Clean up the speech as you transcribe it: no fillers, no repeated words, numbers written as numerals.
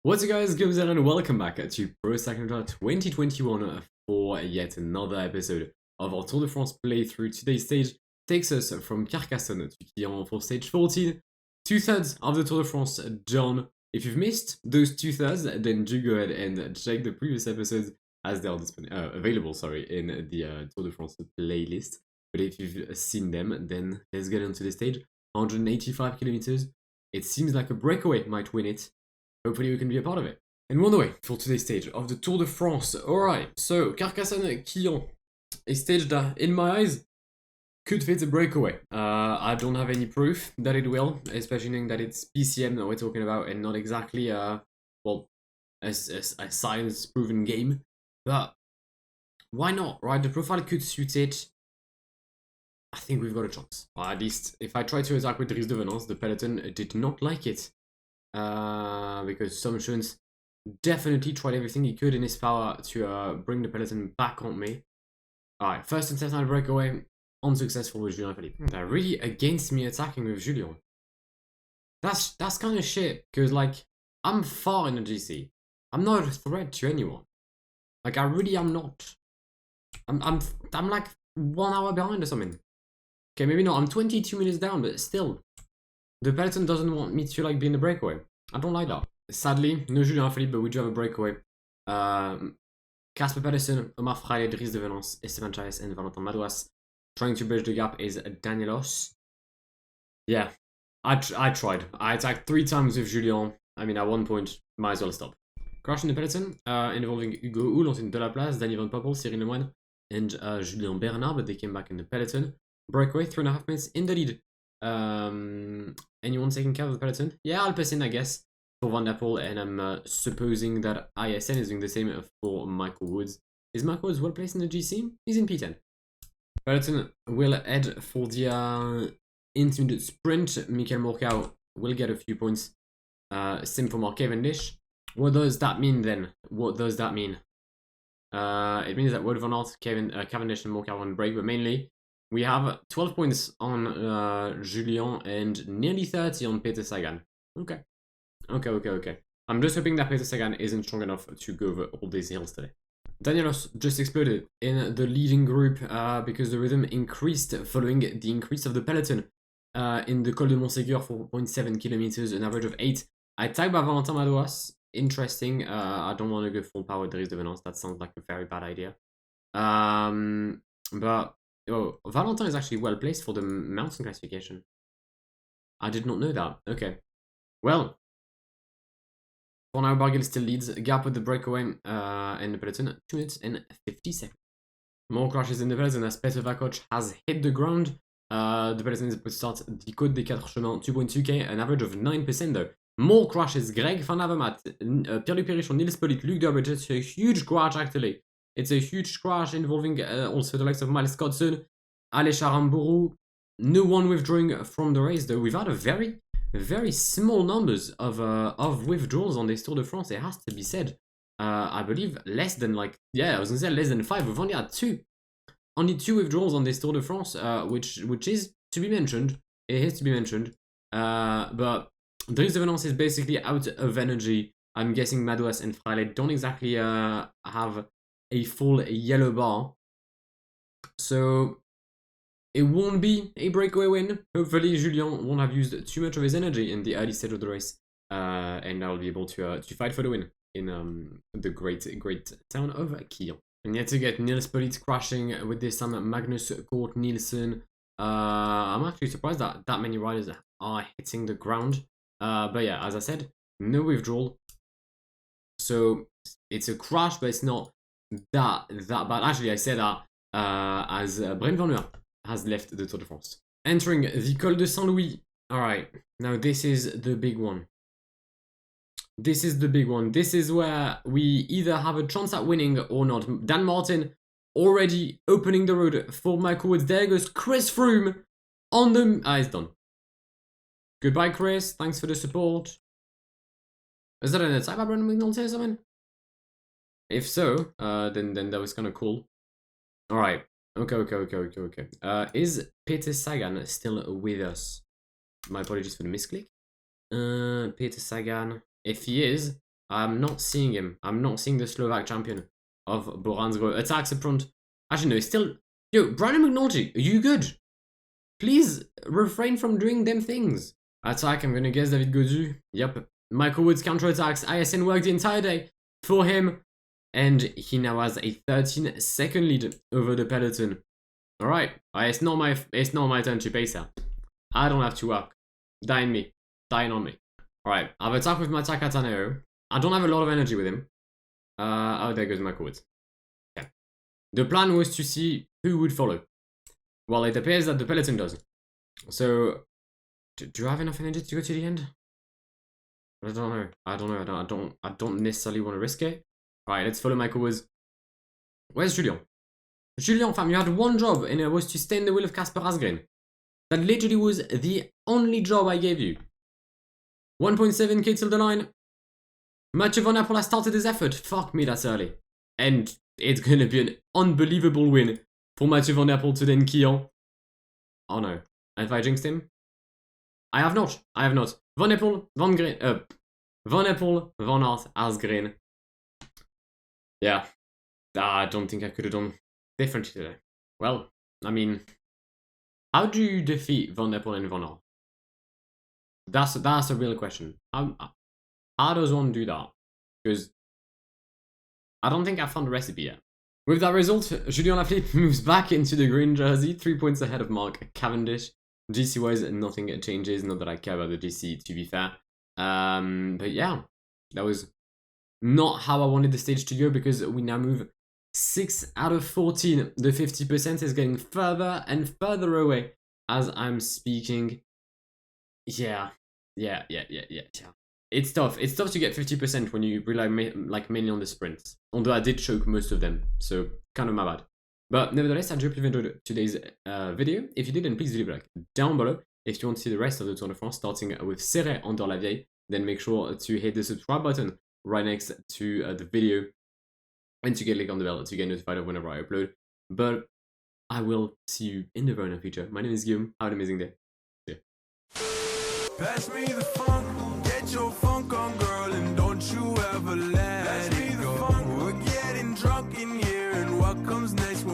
What's up guys, Gobs and welcome back to Pro Cycling 2021 for yet another episode of our Tour de France playthrough. Today's stage takes us from Carcassonne to Quillan for stage 14. 2/3 of the Tour de France done. If you've missed those 2/3, then do go ahead and check the previous episodes as they are available in the Tour de France playlist. But if you've seen them, then let's get into the stage. 185 kilometers. It seems like a breakaway might win it. Hopefully we can be a part of it. And we're on the way for today's stage of the Tour de France. Alright, so Carcassonne, Quillan, a stage that, in my eyes, could fit a breakaway. I don't have any proof that it will, especially knowing that it's PCM that we're talking about and not exactly, a science-proven game. But why not, right? The profile could suit it. I think we've got a chance. Or at least, if I try to attack with Dries de Venance, the peloton did not like it. Because Somchons definitely tried everything he could in his power to bring the peloton back on me. Alright, first and second breakaway, unsuccessful with Julien Philippe. They're really against me attacking with Julien. That's kind of shit, because like, I'm far in the GC. I'm not a threat to anyone. Like, I really am not. I'm like 1 hour behind or something. Okay, maybe not, I'm 22 minutes down, but still. The peloton doesn't want me to like be in the breakaway. I don't like that. Sadly, no Julien Philippe, but we do have a breakaway. Casper Pedersen, Omar Fraile, Dries de Venance, Esteban Chaves, and Valentin Madouas. Trying to bridge the gap is Danielos. Yeah, I tried. I attacked 3 times with Julien. I mean, at one point, might as well stop. Crash in the peloton, involving Hugo Hull, Antoine Delaplace, Danny Van Poppel, Cyril Lemoine, and Julien Bernard, but they came back in the peloton. Breakaway, 3.5 minutes in the lead. Anyone taking care of the peloton? Yeah, Alpecin, I guess, for Van der Poel, and I'm supposing that ISN is doing the same for Michael Woods. Is Michael Woods well placed in the GC? He's in P10. Peloton will head for the intermediate sprint. Michael Morkau will get a few points. Same for Mark Cavendish. What does that mean then? What does that mean? It means that Wout van Aert, Cavendish, and Morkau on break, but mainly we have 12 points on Julien and nearly 30 on Peter Sagan. Okay. I'm just hoping that Peter Sagan isn't strong enough to go over all these hills today. Danielos just exploded in the leading group because the rhythm increased following the increase of the peloton in the Col de Montségur, 4.7 kilometers, an average of 8. I tagged by Valentin Madouas. Interesting. I don't want to go full power Dries de Venance. That sounds like a very bad idea. But oh, Valentin is actually well placed for the mountain classification. I did not know that. Okay. Well, for now, Barguil still leads. Gap with the breakaway and the peloton, 2 minutes and 50 seconds. More crashes in the peloton as Petr Vakoc has hit the ground. The peloton is about to start the Côte des Quatre Chemins, 2.2k, an average of 9% though. More crashes. Greg Van Avermaet, Pierre-Luc Périchon, Nils Politt, Luc Durbridge. It's a huge crash actually. It's a huge crash involving also the likes of Miles Scottson, Aleix Aramburu. No one withdrawing from the race though. We've had a very small numbers of withdrawals on this Tour de France. It has to be said. I believe less than I was gonna say less than 5. We've only had 2. Only 2 withdrawals on this Tour de France, which is to be mentioned. It is to be mentioned. But Dries de Venance is basically out of energy. I'm guessing Madouas and Fraile don't exactly have a full yellow bar. So it won't be a breakaway win. Hopefully Julien won't have used too much of his energy in the early stage of the race. And I'll be able to fight for the win in the great town of Quillan. And yet to get Nils Politt crashing with this time Magnus Cort Nielsen. I'm actually surprised that that many riders are hitting the ground. But yeah, as I said, no withdrawal. So it's a crash, but it's not that bad. Actually, I say that as Brent Van Leeuwen has left the Tour de France. Entering the Col de Saint-Louis. Alright, now this is the big one. This is where we either have a chance at winning or not. Dan Martin already opening the road for Michael Woods. There goes Chris Froome on the... it's done. Goodbye, Chris. Thanks for the support. Is that an attack by Brendan McDonald or something? If so, then that was kind of cool. Alright. Okay. Is Peter Sagan still with us? My apologies for the misclick. Peter Sagan. If he is, I'm not seeing him. I'm not seeing the Slovak champion of Boransko. Attacks up front. Actually, no, still... Yo, Brandon McNulty, are you good? Please refrain from doing them things. Attack, I'm gonna guess David Godu. Yep. Michael Woods counterattacks. ISN worked the entire day for him. And he now has a 13-second lead over the peloton. Alright, it's not my turn to pace out. I don't have to work. Dying on me. Alright, I've attacked with my Takatano. I don't have a lot of energy with him. Oh, there goes Michael Woods. Okay. The plan was to see who would follow. Well, it appears that the peloton does. So, do you have enough energy to go to the end? I don't know. I don't necessarily want to risk it. Alright, let's follow Michael Woods. Where's Julien? Julien, fam, you had one job, and it was to stay in the wheel of Casper Asgreen. That literally was the only job I gave you. 1.7k till the line. Mathieu Van Der Poel has started his effort. Fuck me, that's early. And it's gonna be an unbelievable win for Mathieu Van Der Poel to then Quillan. Oh no. Have I jinxed him? I have not. Van Der Poel, Van Der Poel, Van Aert, Asgreen. Yeah. I don't think I could have done differently today. Well, I mean, how do you defeat Van Der Poel and Van Aert? That's a real question. How does one do that? Because I don't think I found the recipe yet. With that result, Julien Lafilippe moves back into the green jersey, 3 points ahead of Mark Cavendish. GC-wise, nothing changes, not that I care about the GC, to be fair. But yeah, that was not how I wanted the stage to go, because we now move 6 out of 14. The 50% is getting further and further away as I'm speaking. Yeah. It's tough. It's tough to get 50% when you rely mainly on the sprints. Although I did choke most of them, so kind of my bad. But nevertheless, I hope you've enjoyed today's video. If you did, then please leave a like down below. If you want to see the rest of the Tour de France, starting with Serre under la Vieille, then make sure to hit the subscribe button right next to the video and to get a link on the bell to get notified of whenever I upload. But I will see you in the very near future. My name is Guillaume. Have an amazing day. See ya. Pass me the funk, get your funk on, girl, and don't you ever let it go. We're getting drunk in here, and what comes next?